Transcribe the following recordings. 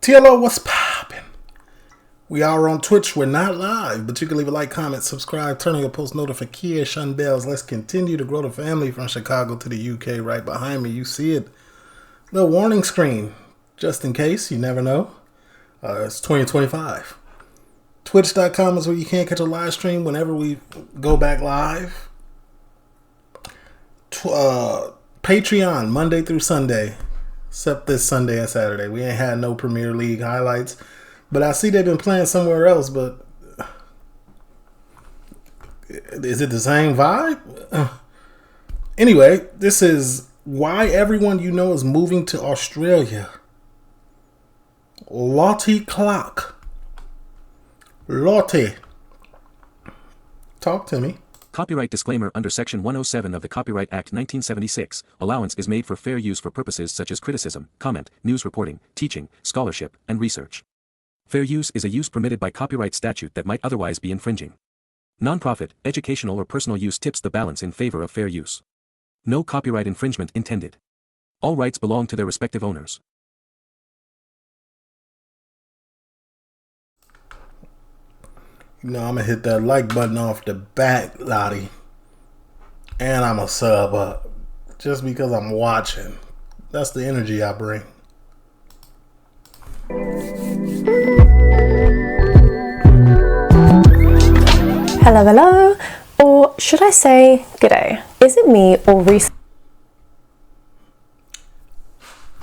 TLO, what's poppin'? We are on Twitch. We're not live, but you can leave a like, comment, subscribe, turn on your post notification bells. Let's continue to grow the family from Chicago to the UK. Right behind me, you see it. Little warning screen, just in case. You never know. It's 2025. Twitch.com is where you can't catch a live stream whenever we go back live. Patreon, Monday through Sunday. Except this Sunday and Saturday. We ain't had no Premier League highlights. But I see they've been playing somewhere else, but is it the same vibe? Anyway, this is why everyone you know is moving to Australia. Lottie Clock. Lottie. Talk to me. Copyright disclaimer. Under Section 107 of the Copyright Act 1976, allowance is made for fair use for purposes such as criticism, comment, news reporting, teaching, scholarship, and research. Fair use is a use permitted by copyright statute that might otherwise be infringing. Non-profit, educational or personal use tips the balance in favor of fair use. No copyright infringement intended. All rights belong to their respective owners. You know, I'm going to hit that like button off the bat, Lottie. And I'm a sub up. Just because I'm watching. That's the energy I bring. Hello, hello. Or should I say, g'day? Is it me or Reese?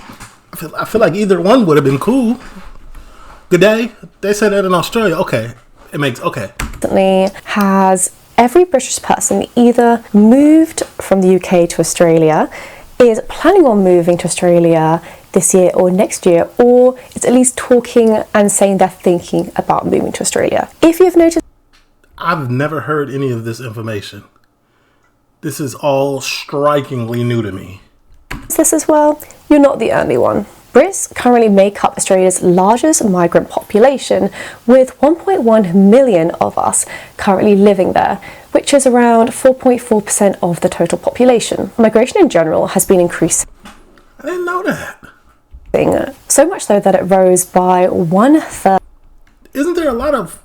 I feel like either one would have been cool. Good day. They said that in Australia. Okay. It makes, okay. Recently has every British person either moved from the UK to Australia, is planning on moving to Australia this year or next year, or is at least talking and saying they're thinking about moving to Australia. If you've noticed, I've never heard any of this information. This is all strikingly new to me. this as well, you're not the only one. Brits currently make up Australia's largest migrant population, with 1.1 million of us currently living there, which is around 4.4% of the total population. Migration in general has been increasing. I didn't know that. So much so that it rose by 1/3. Isn't there a lot of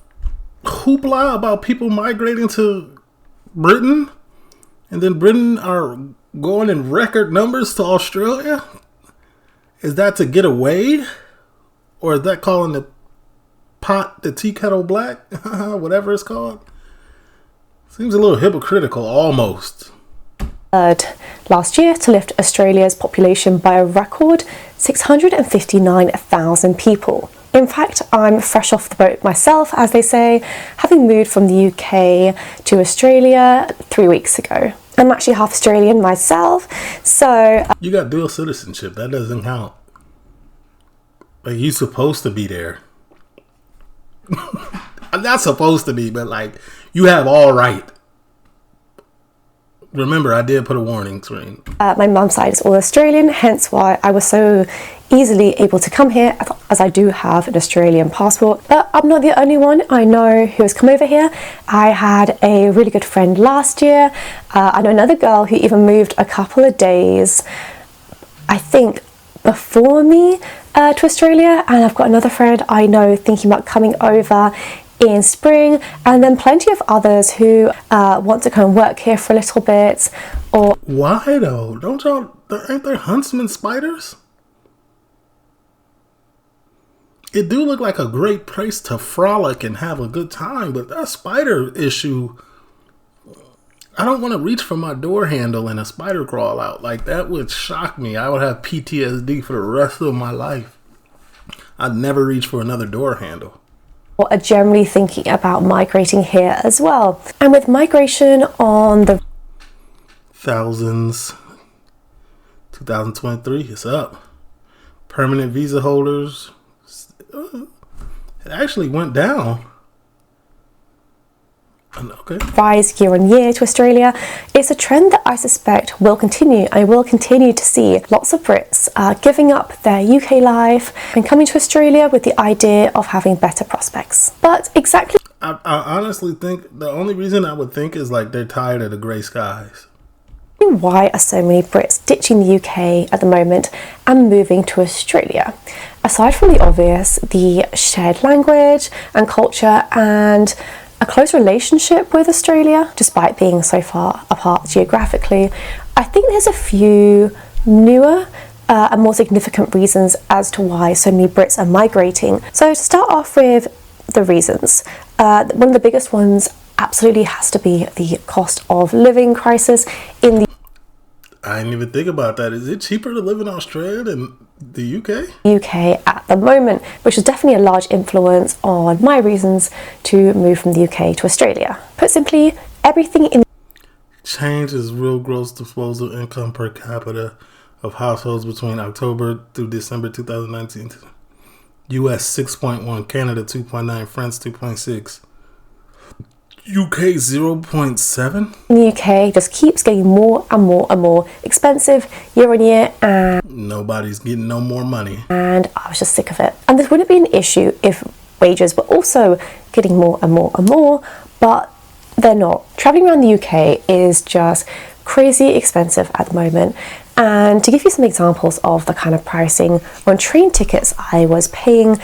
hoopla about people migrating to Britain? And then Britain are going in record numbers to Australia? Is that to get away? Or is that calling the pot the tea kettle black? Whatever it's called. Seems a little hypocritical, almost. Last year to lift Australia's population by a record 659,000 people. In fact, I'm fresh off the boat myself, as they say, having moved from the UK to Australia 3 weeks ago. I'm actually half Australian myself, so... You got dual citizenship. That doesn't count. Like, you're supposed to be there. I'm not supposed to be, but, like, you have all right. Remember, I did put a warning screen. My mum's side is all Australian, hence why I was so easily able to come here, as I do have an Australian passport. But I'm not the only one I know who has come over here. I had a really good friend last year. I know another girl who even moved a couple of days, I think, before me to Australia. And I've got another friend I know thinking about coming over in spring, and then plenty of others who want to come and work here for a little bit. Or why though? Don't y'all? Ain't there huntsman spiders? It do look like a great place to frolic and have a good time, but that spider issue, I don't want to reach for my door handle and a spider crawl out. Like, that would shock me. I would have PTSD for the rest of my life. I'd never reach for another door handle. are generally thinking about migrating here as well. And with migration on the thousands, 2023, it's up. Permanent visa holders, it actually went down. Okay. Rise year on year to Australia, it's a trend that I suspect will continue. I will continue to see lots of Brits giving up their UK life and coming to Australia with the idea of having better prospects. But exactly, I honestly think the only reason I would think is like they're tired of the grey skies. Why are so many Brits ditching the UK at the moment and moving to Australia? Aside from the obvious, the shared language and culture and a close relationship with Australia, despite being so far apart geographically, I think there's a few newer and more significant reasons as to why so many Brits are migrating. So to start off with the reasons, one of the biggest ones absolutely has to be the cost of living crisis in the I didn't even think about that. Is it cheaper to live in Australia than the UK? UK at the moment, which is definitely a large influence on my reasons to move from the UK to Australia. Put simply, everything in changes real gross disposable income per capita of households between October through December 2019. US 6.1, Canada 2.9, France 2.6. UK 0.7. the UK just keeps getting more and more and more expensive year on year, and Nobody's getting no more money. I was just sick of it. And this wouldn't be an issue if wages were also getting more and more and more, but they're not. Traveling around the UK is just crazy expensive at the moment. And to give you some examples of the kind of pricing on train tickets I was paying,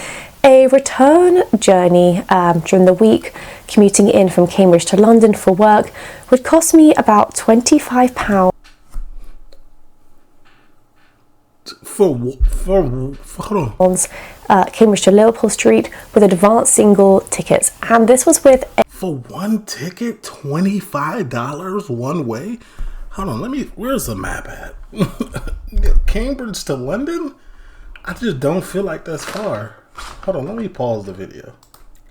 a return journey during the week, commuting in from Cambridge to London for work, would cost me about £25. Hold on. Cambridge to Liverpool Street with advanced single tickets. And this was with For one ticket, $25 one way? Hold on, where's the map at? Cambridge to London? I just don't feel like that's far. Hold on, let me pause the video.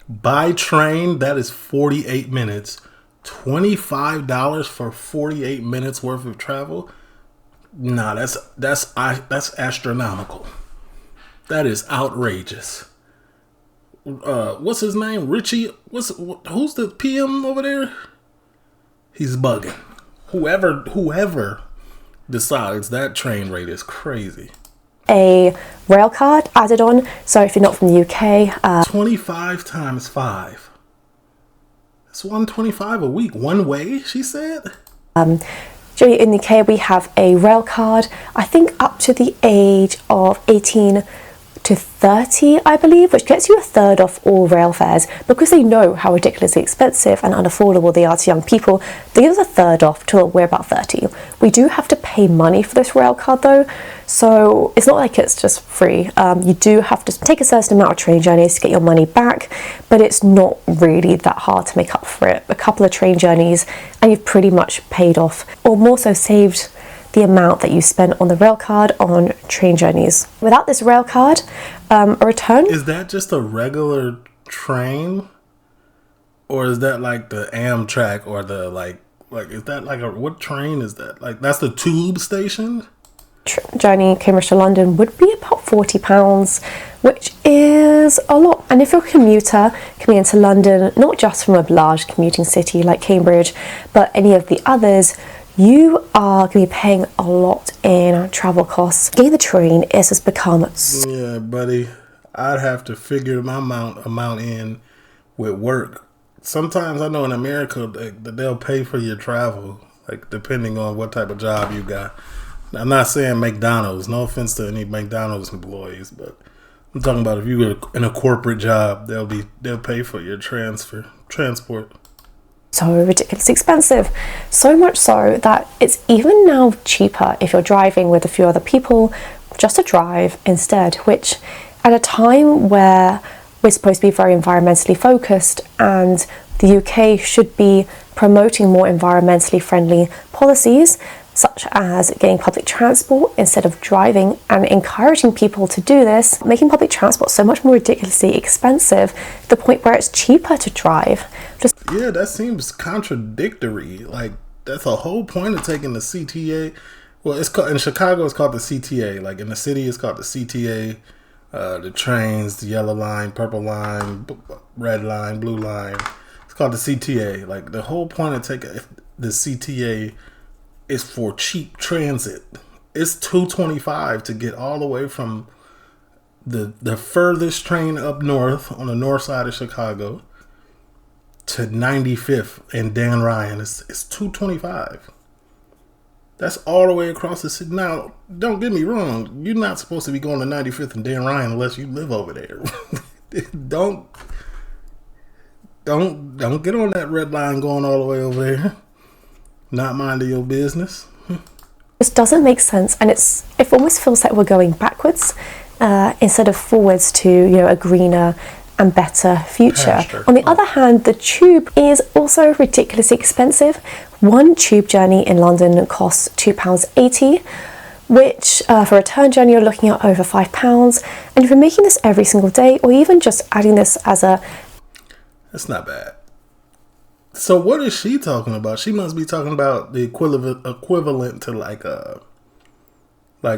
By train, that is 48 minutes. $25 for 48 minutes worth of travel? Nah, that's astronomical. That is outrageous. What's his name? Richie? Who's the PM over there? He's bugging. Whoever decides that train rate is crazy. a rail card added on, so if you're not from the UK, 25 times 5. That's $125 a week. One way, she said? Generally in the UK we have a rail card, I think up to the age of 18 to 30, I believe, which gets you a third off all rail fares. Because they know how ridiculously expensive and unaffordable they are to young people, they give us a third off till we're about 30. We do have to pay money for this rail card though, so it's not like it's just free. You do have to take a certain amount of train journeys to get your money back, but it's not really that hard to make up for it. A couple of train journeys and you've pretty much paid off, or more so saved, the amount that you spent on the rail card on train journeys. Without this rail card, a return... Is that just a regular train? Or is that like the Amtrak or the like is that like what train is that? Like that's the tube station? Journey Cambridge to London would be about £40, which is a lot. And if you're a commuter coming into London, not just from a large commuting city like Cambridge, but any of the others, you are going to be paying a lot in travel costs. Getting the train is just become... Yeah, buddy. I'd have to figure my amount in with work. Sometimes I know in America that they'll pay for your travel, like depending on what type of job you got. I'm not saying McDonald's. No offense to any McDonald's employees, but I'm talking about if you're in a corporate job, they'll pay for your transport. So ridiculously expensive, so much so that it's even now cheaper if you're driving with a few other people just to drive instead, which at a time where we're supposed to be very environmentally focused and the UK should be promoting more environmentally friendly policies, such as getting public transport instead of driving and encouraging people to do this, making public transport so much more ridiculously expensive to the point where it's cheaper to drive. Yeah, that seems contradictory. Like, that's the whole point of taking the CTA. Well, it's called, in Chicago, it's called the CTA. Like, in the city, it's called the CTA. The trains, the yellow line, purple line, red line, blue line. It's called the CTA. Like, the whole point of taking the CTA is for cheap transit. It's $2.25 to get all the way from the furthest train up north on the north side of Chicago to 95th and Dan Ryan. It's $2.25. That's all the way across the city. Now, don't get me wrong. You're not supposed to be going to 95th and Dan Ryan unless you live over there. Don't get on that red line going all the way over there. Not minding your business. This doesn't make sense, and it almost feels like we're going backwards instead of forwards to, you know, a greener and better future. Pasture. On the other hand, the tube is also ridiculously expensive. One tube journey in London costs £2.80, which for a return journey you're looking at over £5. And if you're making this every single day, or even just adding this as a... That's not bad. So what is she talking about? She must be talking about the equivalent to like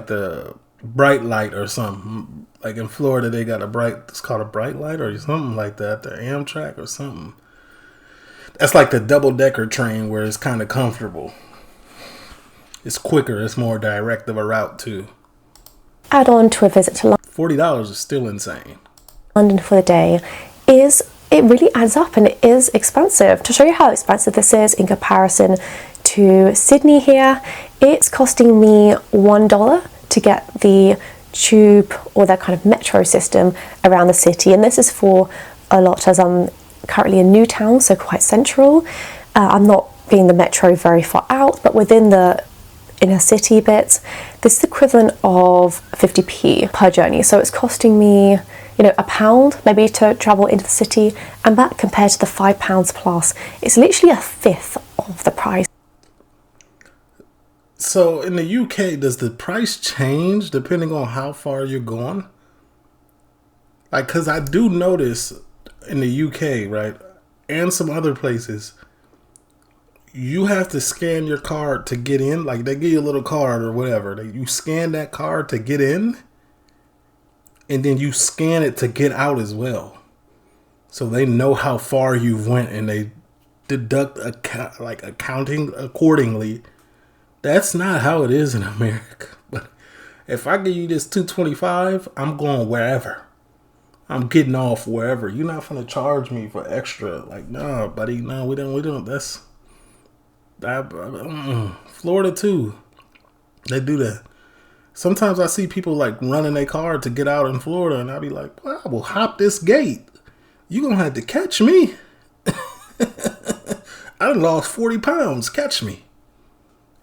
the bright light or something. Like in Florida, they got it's called a bright light or something like that. The Amtrak or something. That's like the double-decker train where it's kind of comfortable. It's quicker. It's more direct of a route too. Add on to a visit to London. $40 is still insane. London for the day it really adds up, and it is expensive. To show you how expensive this is in comparison to Sydney here, it's costing me $1 to get the tube or that kind of metro system around the city, and this is for a lot as I'm currently in Newtown, so quite central. I'm not being the metro very far out, but within the inner city bit, this is the equivalent of 50p per journey, so it's costing me, you know, £1 maybe to travel into the city, and that compared to the £5 plus, it's literally a fifth of the price. So in the UK, does the price change depending on how far you're going? Like, because I do notice in the UK, right, and some other places, you have to scan your card to get in. Like, they give you a little card or whatever. You scan that card to get in, and then you scan it to get out as well. So they know how far you've went, and they deduct accounting accordingly. That's not how it is in America. But if I give you this $2.25, I'm going wherever. I'm getting off wherever. You're not gonna charge me for extra. Like, no, buddy, no, we don't. That's that. Florida too. They do that. Sometimes I see people like running their car to get out in Florida, and I'll be like, well, I will hop this gate. You gonna have to catch me. I done lost 40 pounds. Catch me.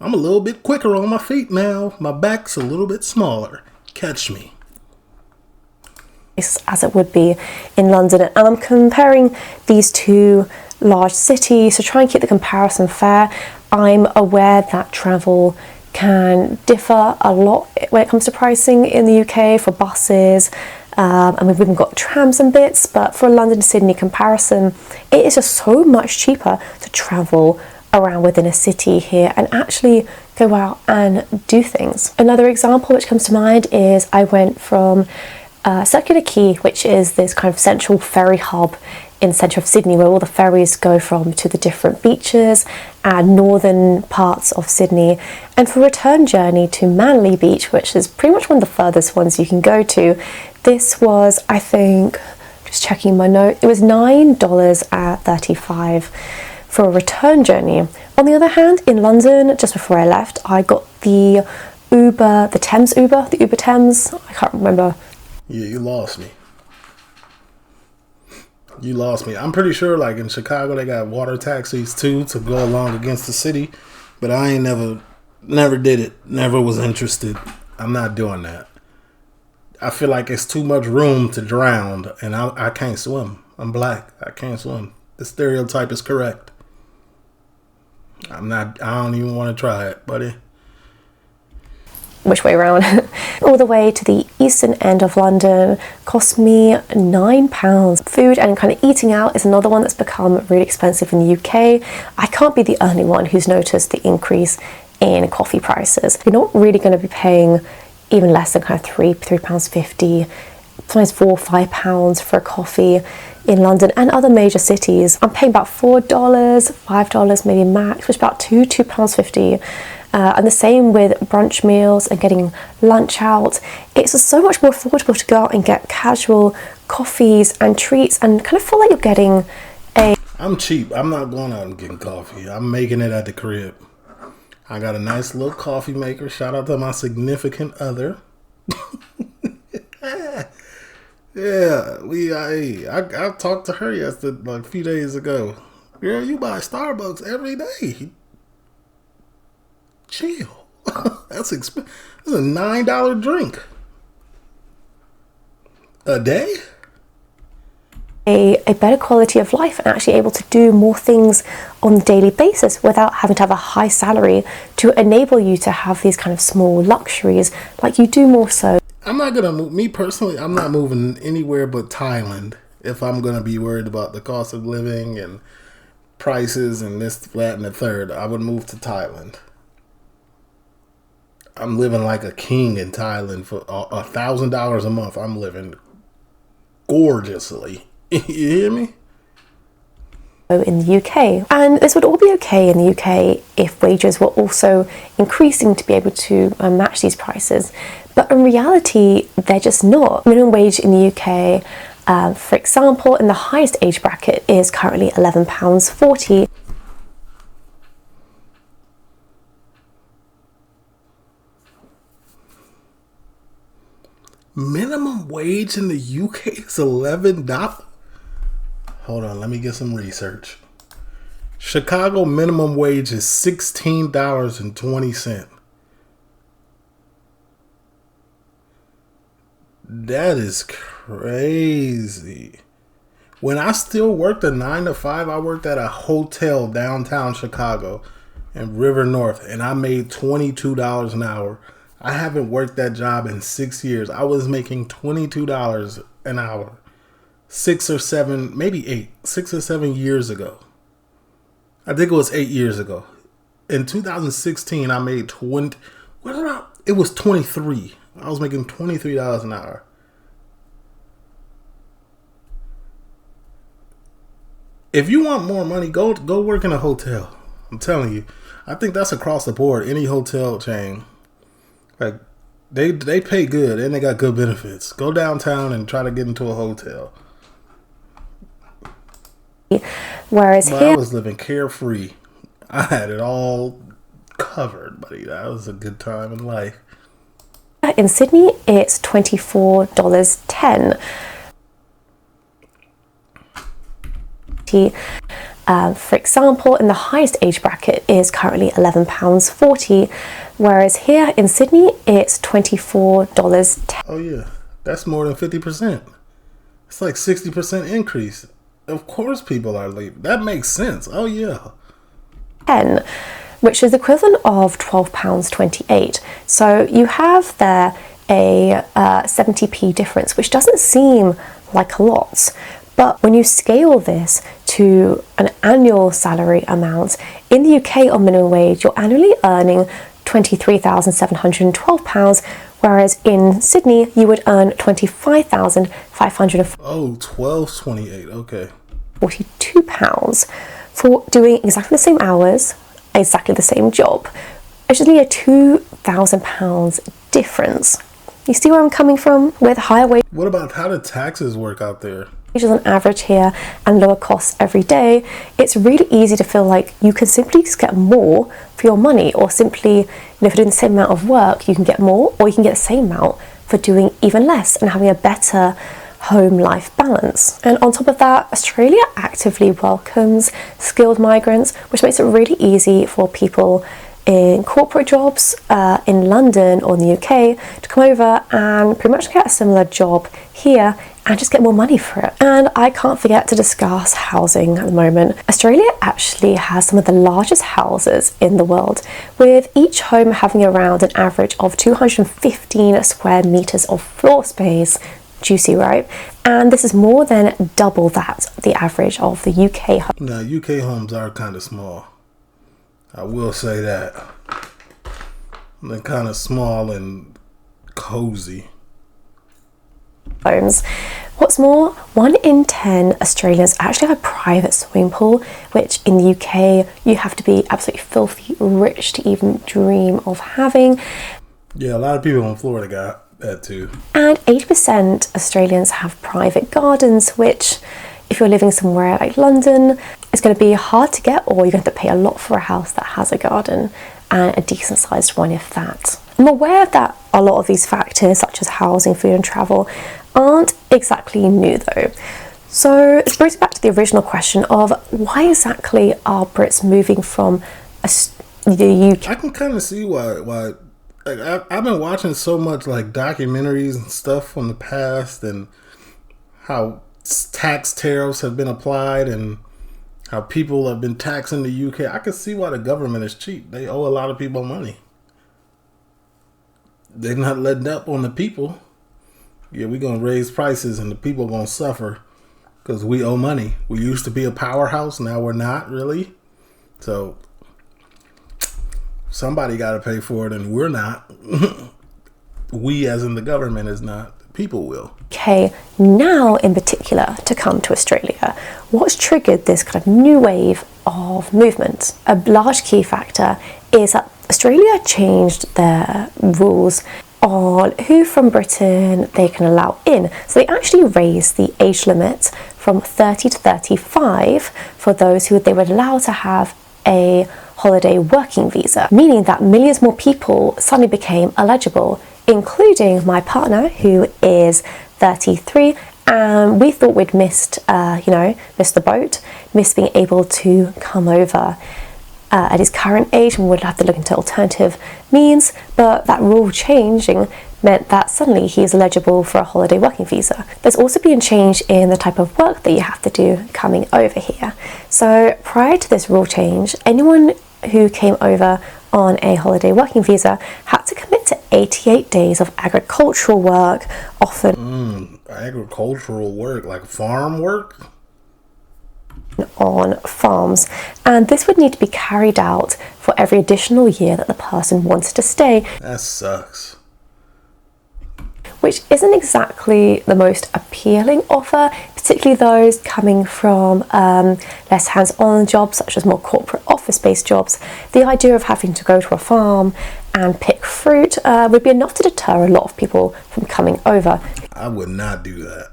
I'm a little bit quicker on my feet now. My back's a little bit smaller. Catch me. As it would be in London, and I'm comparing these two large cities to try and keep the comparison fair. I'm aware that travel can differ a lot when it comes to pricing in the UK for buses, and we've even got trams and bits, but for a London to Sydney comparison, it is just so much cheaper to travel around within a city here and actually go out and do things. Another example which comes to mind is I went from Circular Quay, which is this kind of central ferry hub in the centre of Sydney where all the ferries go from to the different beaches and northern parts of Sydney, and for a return journey to Manly Beach, which is pretty much one of the furthest ones you can go to. This was, I think, just checking my note, it was $9.35 for a return journey. On the other hand, in London, just before I left, I got the Thames Thames, I can't remember. Yeah, you lost me. I'm pretty sure like in Chicago they got water taxis too to go along against the city, but I ain't never did it. Never was interested. I'm not doing that. I feel like it's too much room to drown, and I can't swim. I'm black. I can't swim. The stereotype is correct. I don't even want to try it, buddy. Which way around? All the way to the eastern end of London cost me £9. Food and kind of eating out is another one that's become really expensive in the UK. I can't be the only one who's noticed the increase in coffee prices. You're not really going to be paying even less than kind of £3.50, sometimes £4 or £5 for a coffee in London and other major cities. I'm paying about $4, $5 maybe max, which is about £2.50. And the same with brunch meals and getting lunch out. It's just so much more affordable to go out and get casual coffees and treats and kind of feel like you're getting I'm cheap. I'm not going out and getting coffee. I'm making it at the crib. I got a nice little coffee maker. Shout out to my significant other. Yeah, I talked to her yesterday, like a few days ago. Girl, you buy Starbucks every day. Chill. That's expensive. That's a $9 drink a day. A better quality of life and actually able to do more things on a daily basis without having to have a high salary to enable you to have these kind of small luxuries like you do more so. I'm not gonna move. Me personally, I'm not moving anywhere but Thailand if I'm gonna be worried about the cost of living and prices and this, that, and the third. I would move to Thailand. I'm living like a king in Thailand for $1,000 a month. I'm living gorgeously. You hear me? In the UK, and this would all be okay in the UK if wages were also increasing to be able to match these prices, but in reality they're just not. Minimum wage in the UK, for example, in the highest age bracket is currently £11.40. Minimum wage in the UK is $11. Hold on, let me get some research. Chicago minimum wage is $16.20. That is crazy. When I still worked a 9 to 5, I worked at a hotel downtown Chicago in River North, and I made $22 an hour. I haven't worked that job in 6 years. I was making $22 an hour. 6 or 7, maybe 8, 6 or 7 years ago. I think it was 8 years ago. In 2016, I made it was 23. I was making $23 an hour. If you want more money, go work in a hotel. I'm telling you. I think that's across the board. Any hotel chain. Like, they pay good and they got good benefits. Go downtown and try to get into a hotel. Whereas but here, I was living carefree. I had it all covered, buddy. That was a good time in life. in Sydney, it's $24.10. For example, in the highest age bracket is currently £11.40, whereas here in Sydney, it's $24.10. Oh yeah, that's more than 50%. It's like 60% increase. Of course people are leaving. That makes sense. Oh yeah. Which is the equivalent of £12.28. So you have there a 70p difference, which doesn't seem like a lot. But when you scale this to an annual salary amount, in the UK on minimum wage, you're annually earning £23,712, whereas in Sydney, you would earn £25,542 Oh, £12.28. Okay. for doing exactly the same hours, exactly the same job. It's just only a £2,000 difference. You see where I'm coming from? With higher wages. What about how do taxes work out there? On average here and lower costs every day, it's really easy to feel like you can simply just get more for your money, or simply, if you're doing the same amount of work, you can get more, or you can get the same amount for doing even less and having a better home-life balance. And on top of that, Australia actively welcomes skilled migrants, which makes it really easy for people in corporate jobs in London or in the UK to come over and pretty much get a similar job here and just get more money for it. And I can't forget to discuss housing at the moment. Australia actually has some of the largest houses in the world, with each home having around an average of 215 square meters of floor space. Juicy, right? And this is more than double that, the average of the UK home. Now, UK homes are kind of small. I will say that. They're kind of small and cozy. Homes. What's more, 1 in 10 Australians actually have a private swimming pool, which in the UK you have to be absolutely filthy rich to even dream of having. Yeah, a lot of people in Florida got that too. And 80% Australians have private gardens, which if you're living somewhere like London, it's going to be hard to get, or you're going to have to pay a lot for a house that has a garden. and a decent sized one if that. I'm aware that a lot of these factors, such as housing, food and travel, aren't exactly new though. So this brings me back to the original question of why exactly are Brits moving from the UK? I can kind of see why. Like, I've been watching so much like documentaries and stuff from the past, and how tax tariffs have been applied, and how people have been taxing the UK. I can see why the government is cheap. They owe a lot of people money. They're not letting up on the people. Yeah, we're going to raise prices and the people are going to suffer because we owe money. We used to be a powerhouse. Now we're not really. So somebody got to pay for it and we're not. We, as in the government, is not. The people will. Okay, now in particular to come to Australia. What's triggered this kind of new wave of movement? A large key factor is that Australia changed their rules on who from Britain they can allow in. So they actually raised the age limit from 30 to 35 for those who they would allow to have a holiday working visa, meaning that millions more people suddenly became eligible, including my partner who is 33. And we thought we'd missed the boat, missed being able to come over at his current age, and would have to look into alternative means, but that rule changing meant that suddenly he is eligible for a holiday working visa. There's also been a change in the type of work that you have to do coming over here. So prior to this rule change, anyone who came over on a holiday working visa had to commit to 88 days of agricultural work, often agricultural work, like farm work? On farms, and this would need to be carried out for every additional year that the person wants to stay. That sucks. Which isn't exactly the most appealing offer, particularly those coming from less hands-on jobs, such as more corporate office-based jobs. The idea of having to go to a farm and pick fruit would be enough to deter a lot of people from coming over. I would not do that.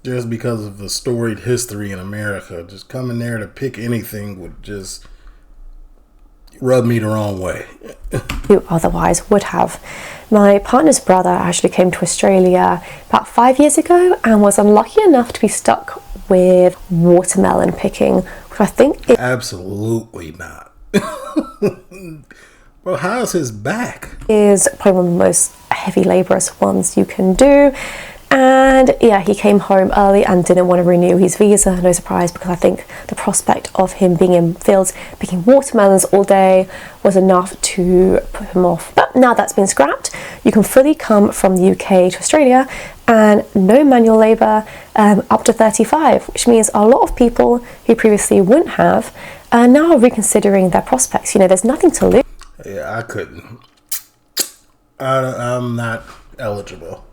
Just because of the storied history in America. Just coming there to pick anything would just rub me the wrong way. Who otherwise would have. My partner's brother actually came to Australia about 5 years ago and was unlucky enough to be stuck with watermelon picking, which I think is... Absolutely not. Bro, how's his back? Is probably one of the most heavy laborious ones you can do. And yeah, he came home early and didn't want to renew his visa. No surprise, because I think the prospect of him being in fields picking watermelons all day was enough to put him off. But now that's been scrapped, you can fully come from the UK to Australia and no manual labour up to 35, which means a lot of people who previously wouldn't have are now reconsidering their prospects. You know, there's nothing to lose. Yeah, I couldn't. I'm not eligible.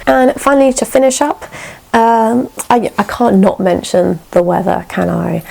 And finally, to finish up, I can't not mention the weather, can I?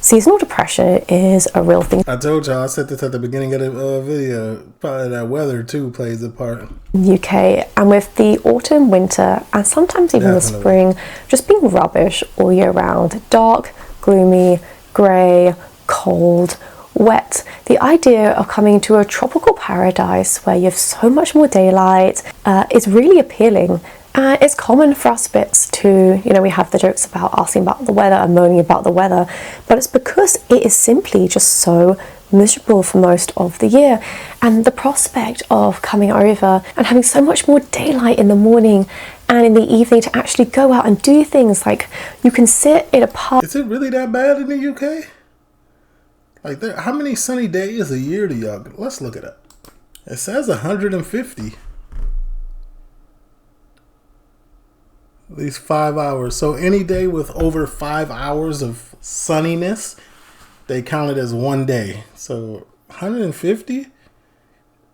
Seasonal depression is a real thing. I told y'all, I said this at the beginning of the video, probably that weather too plays a part. UK, and with the autumn, winter, and sometimes even Definitely. the spring just being rubbish all year round, dark, gloomy, grey, cold, wet. The idea of coming to a tropical paradise where you have so much more daylight is really appealing. It's common for us Brits to, we have the jokes about asking about the weather and moaning about the weather, but it's because it is simply just so miserable for most of the year. And the prospect of coming over and having so much more daylight in the morning and in the evening to actually go out and do things like you can sit in a park. Is it really that bad in the UK? Like, how many sunny days a year do y'all? Let's look it up. It says 150. At least 5 hours. So any day with over 5 hours of sunniness, they count it as one day. So 150?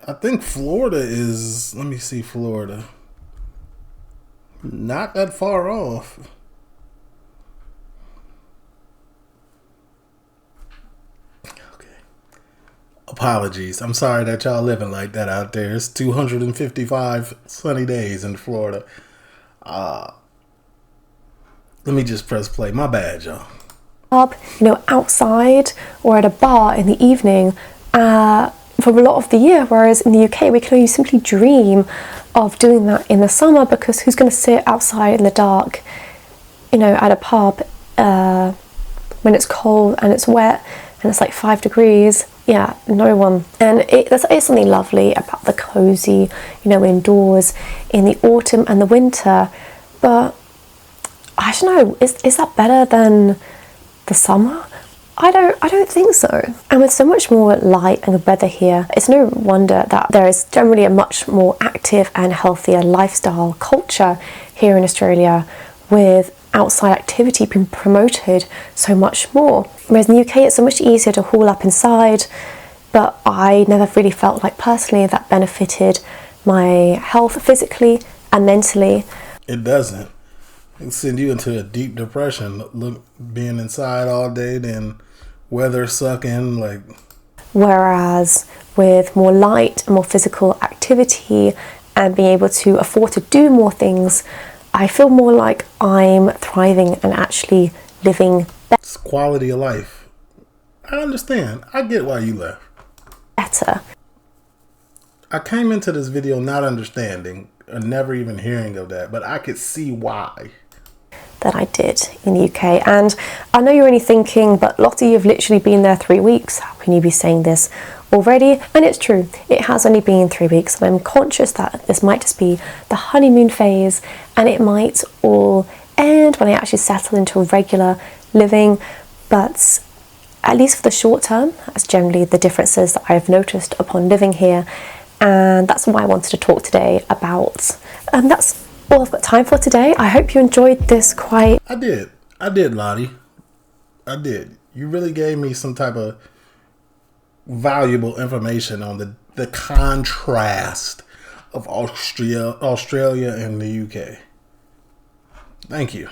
I think Florida is, let me see Florida. Not that far off. Apologies. I'm sorry that y'all living like that out there. It's 255 sunny days in Florida. Let me just press play. My bad, y'all. Outside or at a bar in the evening for a lot of the year, whereas in the UK we can only simply dream of doing that in the summer, because who's going to sit outside in the dark, at a pub when it's cold and it's wet and it's like 5 degrees? Yeah, no one. And there's something lovely about the cozy, indoors in the autumn and the winter. But I don't know, is that better than the summer? I don't think so. And with so much more light and weather here, it's no wonder that there is generally a much more active and healthier lifestyle culture here in Australia, with outside activity being promoted so much more. Whereas in the UK it's so much easier to haul up inside, but I never really felt like personally that benefited my health physically and mentally. It doesn't. It can send you into a deep depression, being inside all day, then weather sucking, like. Whereas with more light and more physical activity and being able to afford to do more things, I feel more like I'm thriving and actually living better. It's quality of life. I understand. I get why you left. Better. I came into this video not understanding or never even hearing of that, but I could see why. Than I did in the UK. And I know you're only thinking, but Lottie, you've literally been there 3 weeks. How can you be saying this already? And it's true, it has only been 3 weeks, and I'm conscious that this might just be the honeymoon phase, and it might all end when I actually settle into regular living. But at least for the short term, that's generally the differences that I've noticed upon living here. And that's why I wanted to talk today about. That's all I've got time for today. I hope you enjoyed this quite. I did, Lottie. I did. You really gave me some type of valuable information on the contrast of Australia and the UK. Thank you.